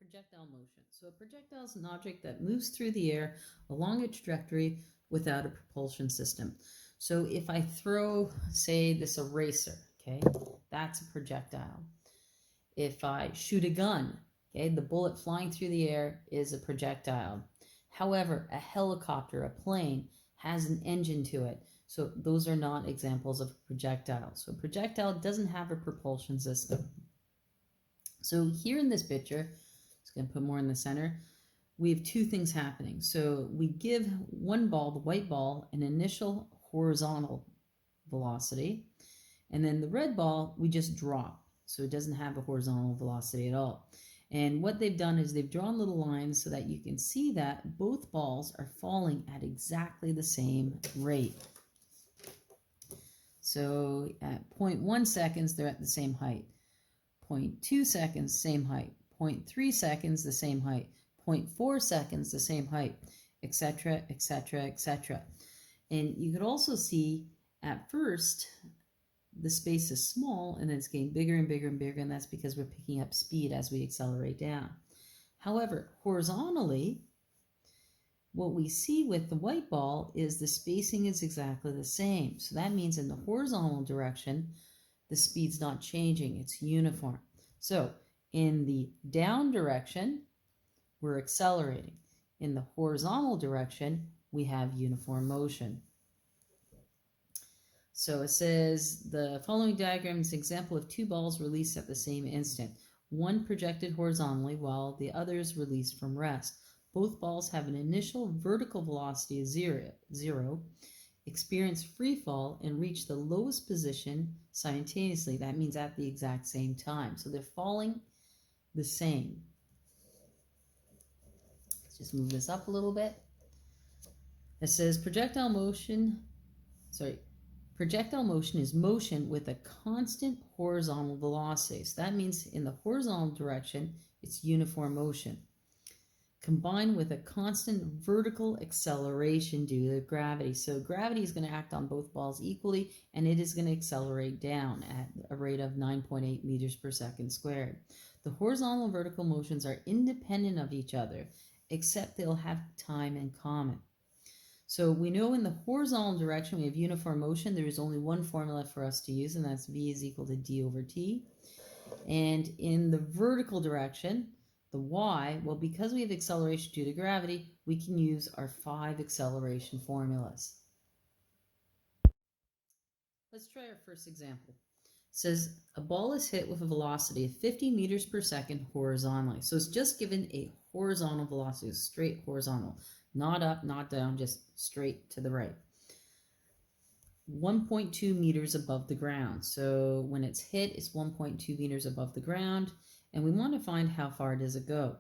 projectile motion. So a projectile is an object that moves through the air along a trajectory without a propulsion system. So if I throw, say, this eraser, okay, that's a projectile. If I shoot a gun, okay, the bullet flying through the air is a projectile. However, a helicopter, a plane, has an engine to it. So those are not examples of a projectile. So a projectile doesn't have a propulsion system. So here in this picture, just going to put more in the center, we have two things happening. So we give one ball, the white ball, an initial horizontal velocity, and then the red ball we just drop. So it doesn't have a horizontal velocity at all. And what they've done is they've drawn little lines so that you can see that both balls are falling at exactly the same rate. So at 0.1 seconds, they're at the same height. 0.2 seconds, same height. 0.3 seconds, the same height. 0.4 seconds, the same height, etc., etc., etc. And you could also see at first the space is small and then it's getting bigger and bigger and bigger, and that's because we're picking up speed as we accelerate down. However, horizontally, what we see with the white ball is the spacing is exactly the same. So that means in the horizontal direction, the speed's not changing, it's uniform. So in the down direction, we're accelerating. In the horizontal direction, we have uniform motion. So it says the following diagram is an example of two balls released at the same instant. One projected horizontally while the other is released from rest. Both balls have an initial vertical velocity of zero, experience free fall, and reach the lowest position simultaneously. That means at the exact same time. So they're falling the same. Let's just move this up a little bit. It says projectile motion is motion with a constant horizontal velocity. So that means in the horizontal direction, it's uniform motion, combined with a constant vertical acceleration due to gravity. So gravity is going to act on both balls equally, and it is going to accelerate down at a rate of 9.8 meters per second squared. The horizontal and vertical motions are independent of each other, except they'll have time in common. So we know in the horizontal direction we have uniform motion. There is only one formula for us to use, and that's V is equal to D over T. And in the vertical direction, the Y, well, because we have acceleration due to gravity, we can use our 5 acceleration formulas. Let's try our first example. It says a ball is hit with a velocity of 50 meters per second horizontally. So it's just given a horizontal velocity, straight horizontal. Not up, not down, just straight to the right. 1.2 meters above the ground. So when it's hit, it's 1.2 meters above the ground. And we want to find how far does it go.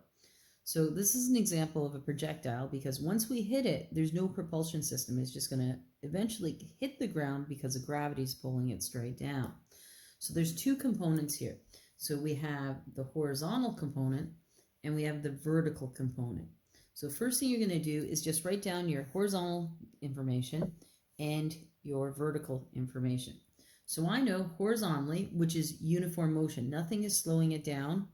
So this is an example of a projectile because once we hit it, there's no propulsion system. It's just going to eventually hit the ground because of gravity is pulling it straight down. So there's two components here. So we have the horizontal component and we have the vertical component. So first thing you're going to do is just write down your horizontal information and your vertical information. So I know horizontally, which is uniform motion, nothing is slowing it down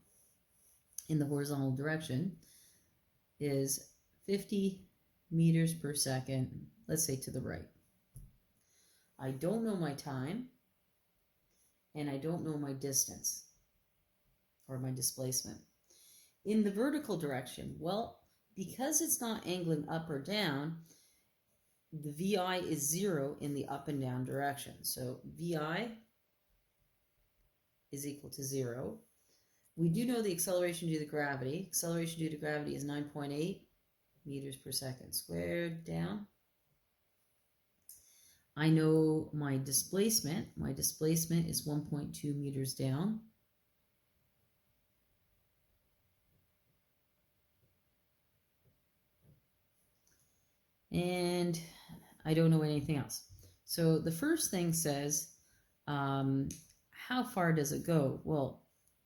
in the horizontal direction, is 50 meters per second, let's say to the right. I don't know my time, and I don't know my distance or my displacement. In the vertical direction, well, because it's not angling up or down, the VI is 0 in the up and down direction. So VI is equal to 0. We do know the acceleration due to gravity. Acceleration due to gravity is 9.8 meters per second squared down. I know my displacement. My displacement is 1.2 meters down. And I don't know anything else. So the first thing says, how far does it go? Well,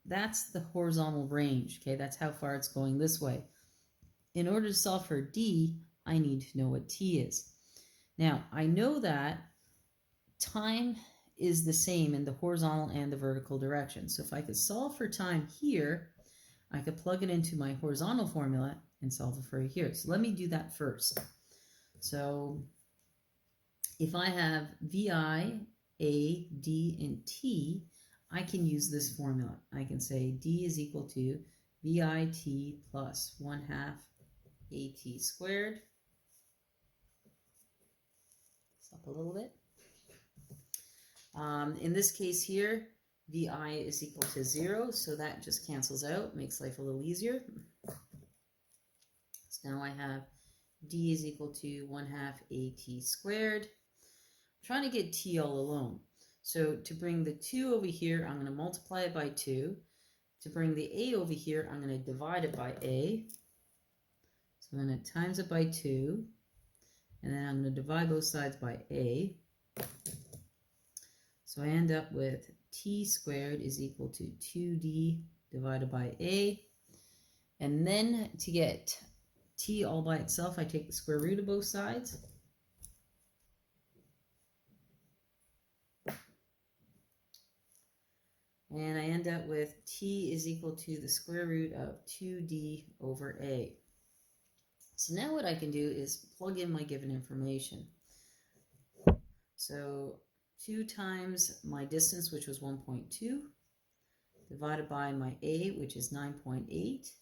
that's the horizontal range, okay? That's how far it's going this way. In order to solve for D, I need to know what T is. Now, I know that time is the same in the horizontal and the vertical direction. So if I could solve for time here, I could plug it into my horizontal formula and solve it for here. So let me do that first. So if I have VI, A, D, and T, I can use this formula. I can say D is equal to VIT plus 1/2 AT squared. It's up a little bit. In this case here, VI is equal to 0, so that just cancels out, makes life a little easier. So now I have D is equal to 1/2 AT squared. I'm trying to get T all alone. So to bring the 2 over here, I'm going to multiply it by 2. To bring the A over here, I'm going to divide it by A. So I'm going to times it by 2. And then I'm going to divide both sides by A. So I end up with T squared is equal to 2D divided by A. And then to get T all by itself, I take the square root of both sides. And I end up with T is equal to the square root of 2D over A. So now what I can do is plug in my given information. So 2 times my distance, which was 1.2, divided by my A, which is 9.8.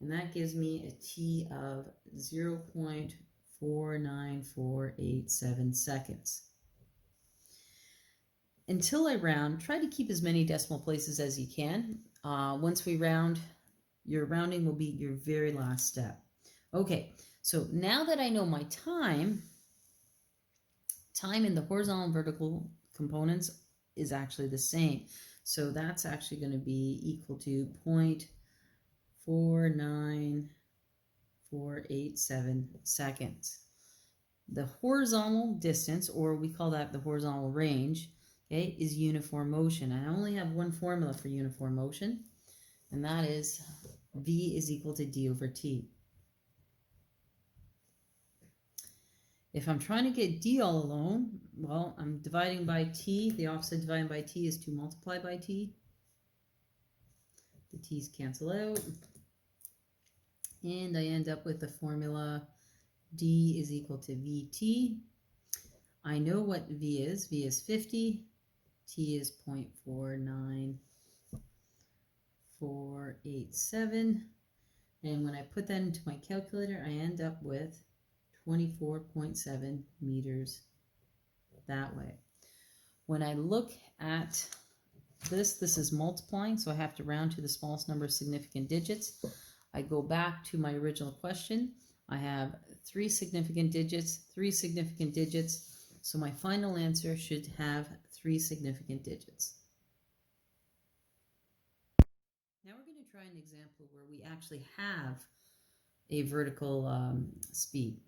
And that gives me a T of 0.49487 seconds. Until I round, try to keep as many decimal places as you can. Once we round, your rounding will be your very last step. Okay, so now that I know my time in the horizontal and vertical components is actually the same. So that's actually going to be equal to 0.49487 seconds. The horizontal distance, or we call that the horizontal range, okay, is uniform motion. I only have one formula for uniform motion, and that is V is equal to D over T. If I'm trying to get D all alone, well, I'm dividing by T. The opposite dividing by T is to multiply by T. The T's cancel out. And I end up with the formula D is equal to VT. I know what V is. V is 50. T is 0.49487. And when I put that into my calculator, I end up with 24.7 meters that way. When I look at this is multiplying, so I have to round to the smallest number of significant digits. I go back to my original question. I have 3 significant digits, 3 significant digits, so my final answer should have 3 significant digits. Now we're going to try an example where we actually have a vertical speed.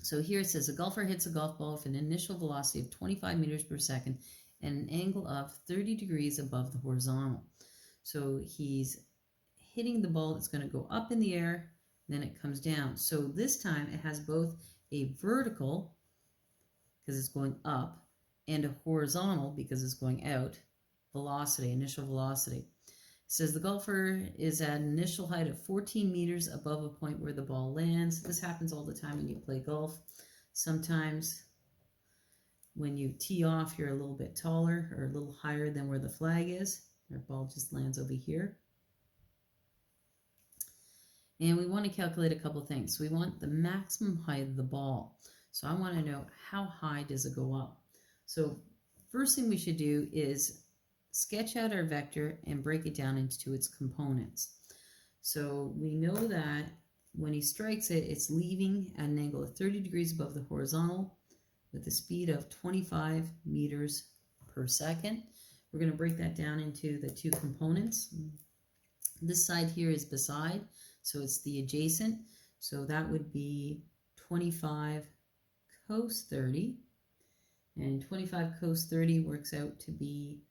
So here it says a golfer hits a golf ball with an initial velocity of 25 meters per second and an angle of 30 degrees above the horizontal. So he's hitting the ball that's going to go up in the air, then it comes down. So this time it has both a vertical, because it's going up, and a horizontal, because it's going out, velocity, initial velocity. It says the golfer is at an initial height of 14 meters above a point where the ball lands. This happens all the time when you play golf. Sometimes when you tee off, you're a little bit taller or a little higher than where the flag is. Your ball just lands over here. And we want to calculate a couple things. So we want the maximum height of the ball. So I want to know how high does it go up. So first thing we should do is sketch out our vector and break it down into its components. So we know that when he strikes it, it's leaving at an angle of 30 degrees above the horizontal with a speed of 25 meters per second. We're going to break that down into the 2 components. This side here is beside, so it's the adjacent. So that would be 25 cos 30. And 25 cos 30 works out to be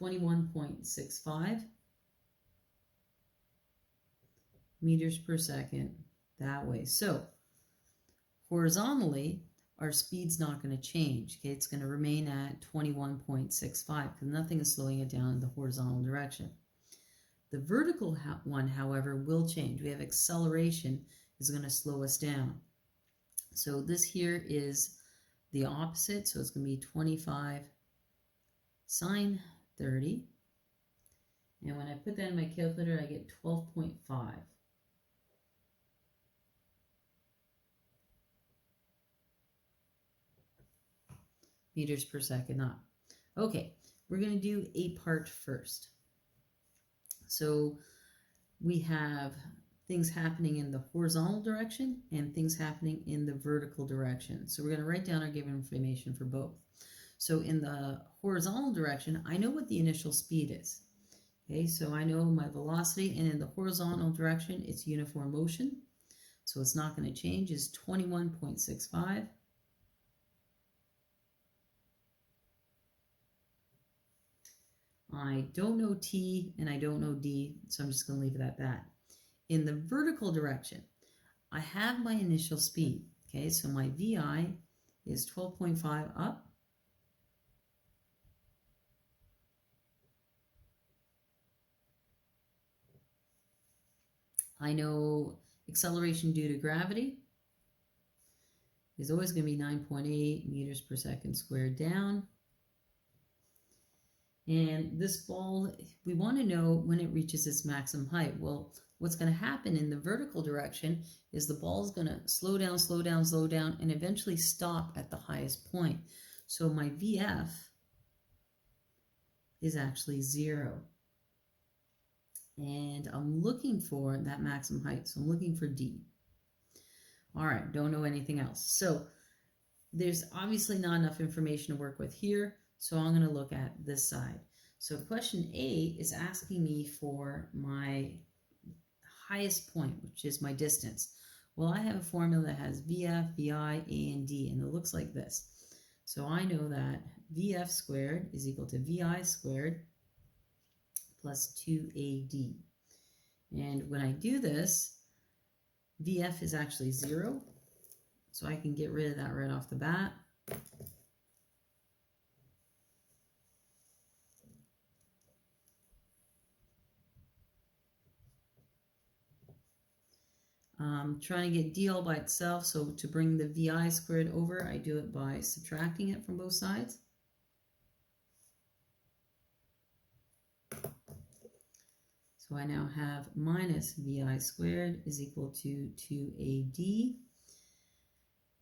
21.65 meters per second that way. So horizontally, our speed's not going to change. Okay, it's going to remain at 21.65 because nothing is slowing it down in the horizontal direction. The vertical one, however, will change. We have acceleration is going to slow us down. So this here is the opposite. So it's going to be 25 sine 30. And when I put that in my calculator, I get 12.5. meters per second up. Okay, we're going to do a part first. So we have things happening in the horizontal direction and things happening in the vertical direction. So we're going to write down our given information for both. So in the horizontal direction, I know what the initial speed is. Okay, so I know my velocity, and in the horizontal direction, it's uniform motion. So it's not going to change, is 21.65. I don't know t and I don't know d, so I'm just going to leave it at that. In the vertical direction, I have my initial speed. Okay, so my VI is 12.5 up. I know acceleration due to gravity is always going to be 9.8 meters per second squared down. And this ball, we want to know when it reaches its maximum height. Well, what's going to happen in the vertical direction is the ball is going to slow down, slow down, slow down, and eventually stop at the highest point. So my VF is actually 0. And I'm looking for that maximum height, so I'm looking for D. All right, don't know anything else. So there's obviously not enough information to work with here, so I'm going to look at this side. So question A is asking me for my highest point, which is my distance. Well, I have a formula that has VF, VI, A, and D, and it looks like this. So I know that VF squared is equal to VI squared plus 2AD. And when I do this, VF is actually 0, so I can get rid of that right off the bat. Trying to get D all by itself, so to bring the VI squared over, I do it by subtracting it from both sides. So I now have minus VI squared is equal to 2AD.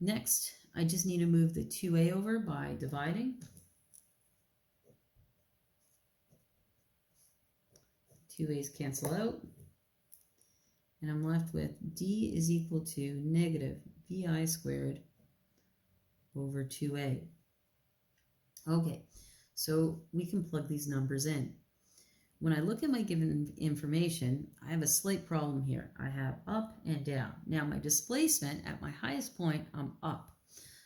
Next, I just need to move the 2A over by dividing. 2A's cancel out. And I'm left with D is equal to negative VI squared over 2A. Okay, so we can plug these numbers in. When I look at my given information, I have a slight problem here. I have up and down. Now my displacement at my highest point, I'm up.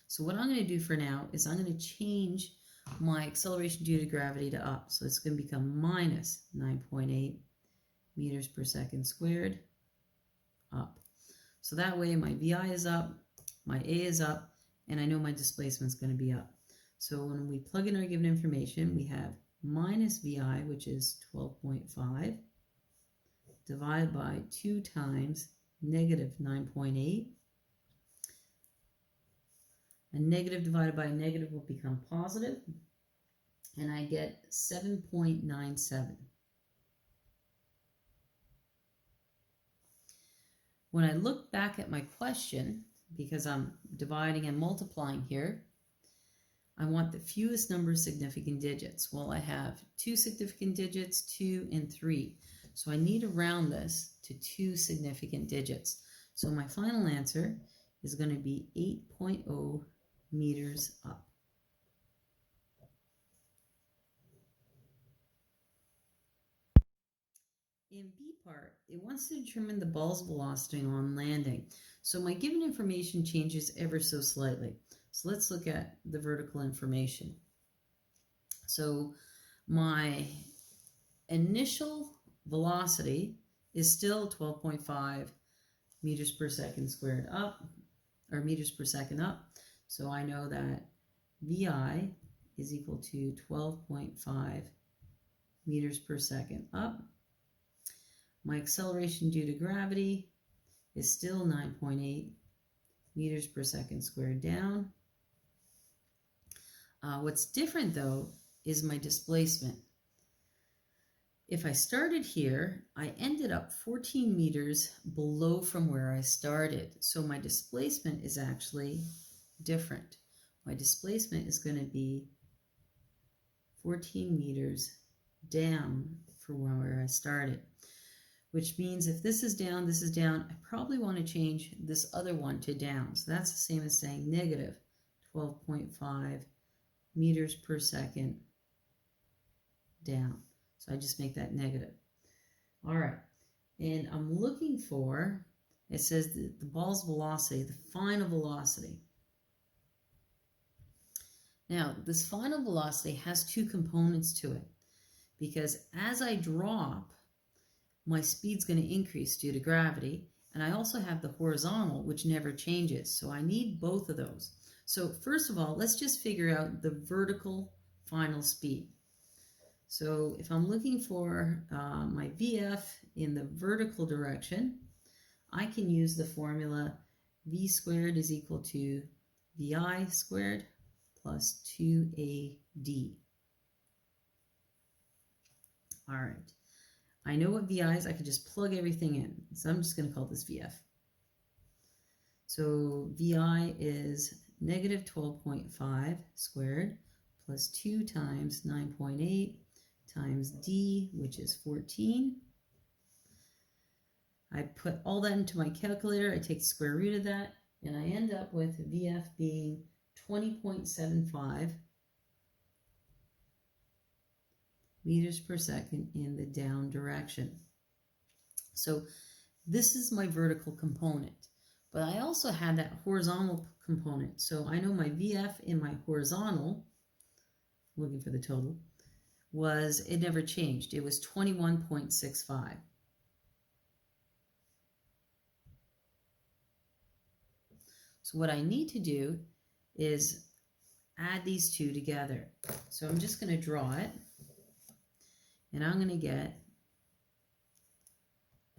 So what I'm going to do for now is I'm going to change my acceleration due to gravity to up. So it's going to become minus 9.8 meters per second squared up. So that way my VI is up, my A is up, and I know my displacement is going to be up. So when we plug in our given information, we have minus VI, which is 12.5, divided by 2 times negative 9.8. A negative divided by a negative will become positive, and I get 7.97. When I look back at my question, because I'm dividing and multiplying here, I want the fewest number of significant digits. Well, I have 2 significant digits, 2 and 3. So I need to round this to 2 significant digits. So my final answer is going to be 8.0 meters up. In B part, it wants to determine the ball's velocity on landing. So my given information changes ever so slightly. So let's look at the vertical information. So my initial velocity is still 12.5 meters per second squared up, or meters per second up. So I know that VI is equal to 12.5 meters per second up. My acceleration due to gravity is still 9.8 meters per second squared down. What's different though is my displacement. If I started here, I ended up 14 meters below from where I started. So my displacement is actually different. My displacement is going to be 14 meters down from where I started. Which means if this is down, I probably want to change this other one to down. So that's the same as saying negative 12.5 meters per second down. So I just make that negative. All right, and I'm looking for, it says the ball's velocity, the final velocity. Now, this final velocity has two components to it, because as I drop, my speed's going to increase due to gravity, and I also have the horizontal, which never changes. So I need both of those. So first of all, let's just figure out the vertical final speed. So if I'm looking for my VF in the vertical direction, I can use the formula V squared is equal to VI squared plus 2AD. All right. I know what VI is. I can just plug everything in. So I'm just going to call this VF. So VI is negative 12.5 squared plus 2 times 9.8 times D, which is 14. I put all that into my calculator. I take the square root of that, and I end up with VF being 20.75 meters per second in the down direction. So this is my vertical component, but I also had that horizontal component. So I know my VF in my horizontal, looking for the total, it never changed. It was 21.65. So what I need to do is add these two together. So I'm just going to draw it. And I'm going to get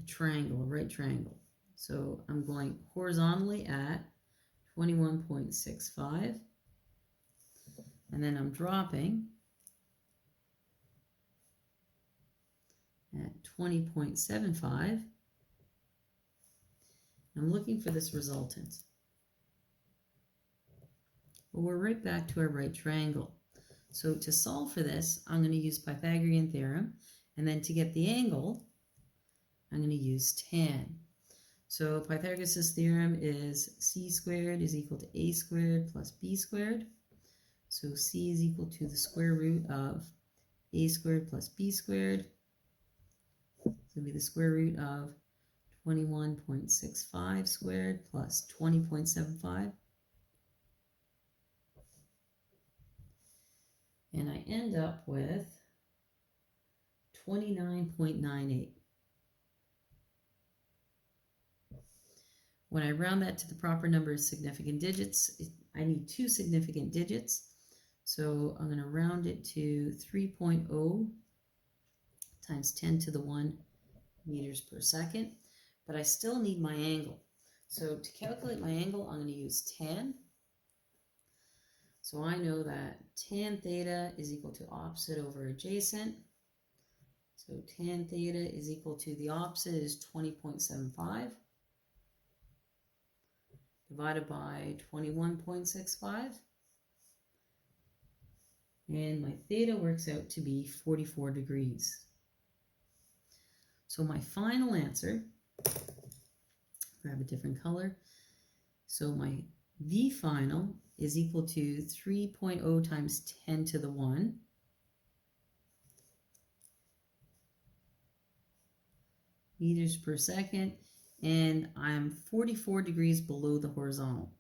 a triangle, a right triangle. So I'm going horizontally at 21.65. And then I'm dropping at 20.75. I'm looking for this resultant. Well, we're right back to our right triangle. So to solve for this, I'm going to use Pythagorean theorem, and then to get the angle, I'm going to use tan. So Pythagoras' theorem is c squared is equal to a squared plus b squared. So c is equal to the square root of a squared plus b squared. So it'll be the square root of 21.65 squared plus 20.75. And I end up with 29.98. When I round that to the proper number of significant digits, I need two significant digits. So I'm going to round it to 3.0 times 10 to the 1 meters per second. But I still need my angle. So to calculate my angle, I'm going to use tan. So I know that tan theta is equal to opposite over adjacent. So tan theta is equal to the opposite is 20.75 divided by 21.65. And my theta works out to be 44 degrees. So my final answer, grab a different color. So my V final is equal to 3.0 times 10 to the 1 meters per second, and I'm 44 degrees below the horizontal.